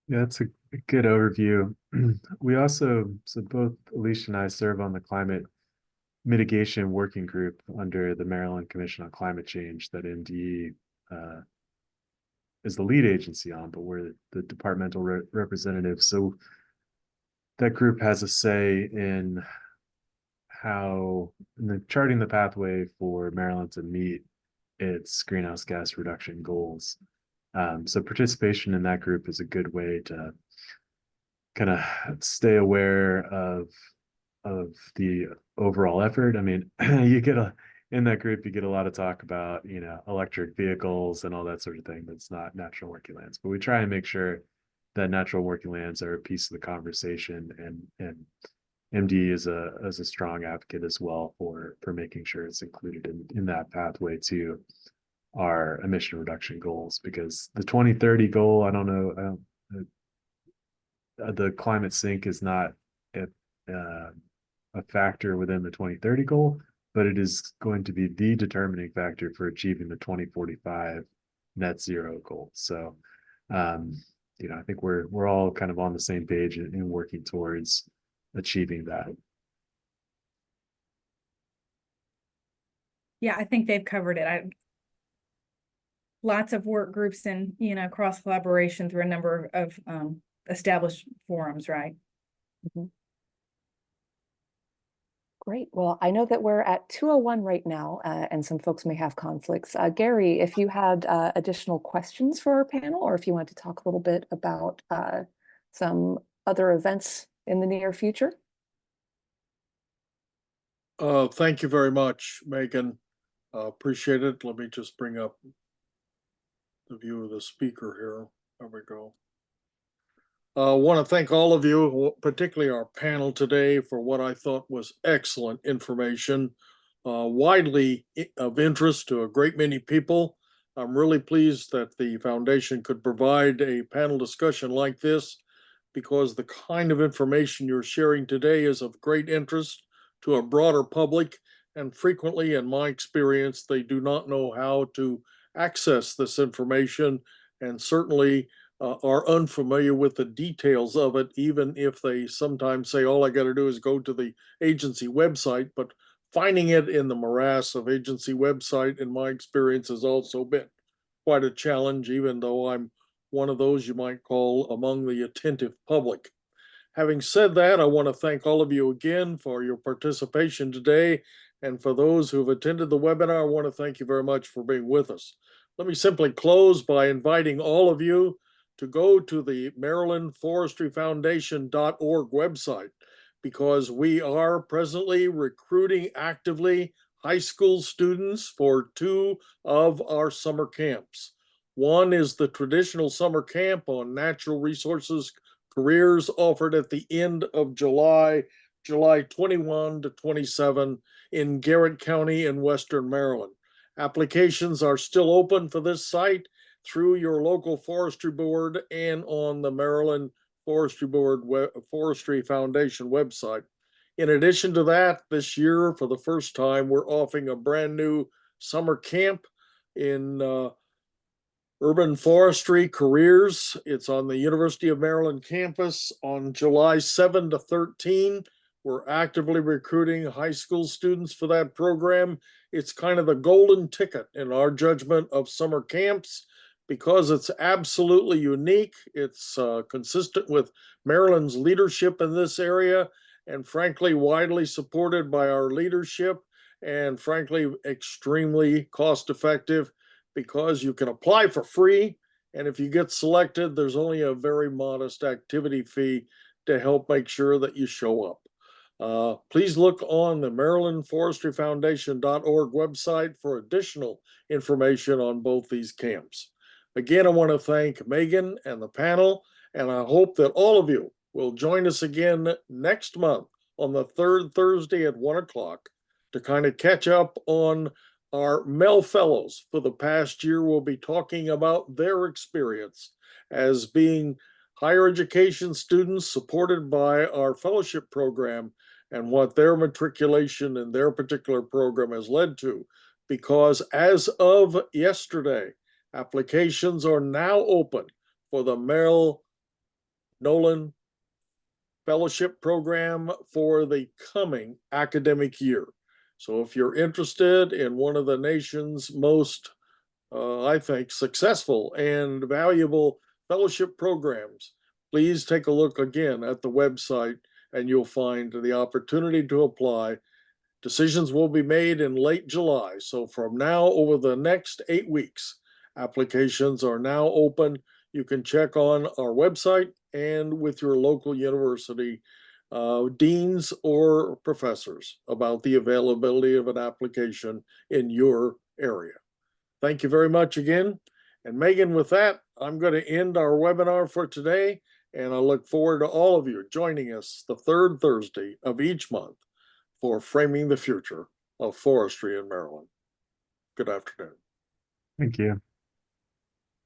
Yeah, that's a good overview. We also, so both Alicia and I serve on the climate mitigation working group under the Maryland Commission on Climate Change that MDE is the lead agency on, but we're the departmental representative. So that group has a say in charting the pathway for Maryland to meet its greenhouse gas reduction goals. So participation in that group is a good way to kind of stay aware of the overall effort. I mean, in that group, you get a lot of talk about, electric vehicles and all that sort of thing. That's not natural working lands, but we try and make sure that natural working lands are a piece of the conversation, and MD is a strong advocate as well for making sure it's included in that pathway too. our emission reduction goals, because the 2030 goal, I don't know, the climate sink is not a factor within the 2030 goal, but it is going to be the determining factor for achieving the 2045 net zero goal. So, I think we're all kind of on the same page in working towards achieving that. Yeah, I think they've covered it. Lots of work groups and, cross collaboration through a number of established forums, right? Great. Well, I know that we're at 2:01 right now, and some folks may have conflicts. Gary, if you had additional questions for our panel, or if you want to talk a little bit about some other events in the near future. Thank you very much, Megan. Appreciate it. Let me just bring up the view of the speaker here. There we go. I want to thank all of you, particularly our panel today, for what I thought was excellent information, widely of interest to a great many people. I'm really pleased that the foundation could provide a panel discussion like this, because the kind of information you're sharing today is of great interest to a broader public. And frequently, in my experience, they do not know how to access this information, and certainly are unfamiliar with the details of it, even if they sometimes say, all I got to do is go to the agency website. But finding it in the morass of agency website, in my experience, has also been quite a challenge, even though I'm one of those you might call among the attentive public. Having said that, I want to thank all of you again for your participation today. And for those who've attended the webinar, I want to thank you very much for being with us. Let me simply close by inviting all of you to go to the MarylandForestryFoundation.org website, because we are presently recruiting actively high school students for 2 of our summer camps. One is the traditional summer camp on natural resources careers, offered at the end of July 21 to 27 in Garrett County in Western Maryland. Applications are still open for this site through your local forestry board and on the Maryland Forestry Foundation website. In addition to that, this year, for the first time, we're offering a brand new summer camp in Urban Forestry Careers. It's on the University of Maryland campus on July 7 to 13. We're actively recruiting high school students for that program. It's kind of the golden ticket in our judgment of summer camps, because it's absolutely unique. It's consistent with Maryland's leadership in this area, and frankly, widely supported by our leadership, and frankly, extremely cost effective, because you can apply for free. And if you get selected, there's only a very modest activity fee to help make sure that you show up. Please look on the MarylandForestryFoundation.org website for additional information on both these camps. Again, I want to thank Megan and the panel, and I hope that all of you will join us again next month on the third Thursday at 1 o'clock to kind of catch up on our Mel Fellows for the past year. Will be talking about their experience as being higher education students supported by our fellowship program, and what their matriculation in their particular program has led to. Because as of yesterday, applications are now open for the Merrill Nolan Fellowship Program for the coming academic year. So if you're interested in one of the nation's most, I think, successful and valuable fellowship programs, please take a look again at the website, and you'll find the opportunity to apply. Decisions will be made in late July. So from now over the next 8 weeks, applications are now open. You can check on our website and with your local university deans or professors about the availability of an application in your area. Thank you very much again. And Megan, with that, I'm going to end our webinar for today, and I look forward to all of you joining us the third Thursday of each month for Framing the Future of Forestry in Maryland. Good afternoon. Thank you.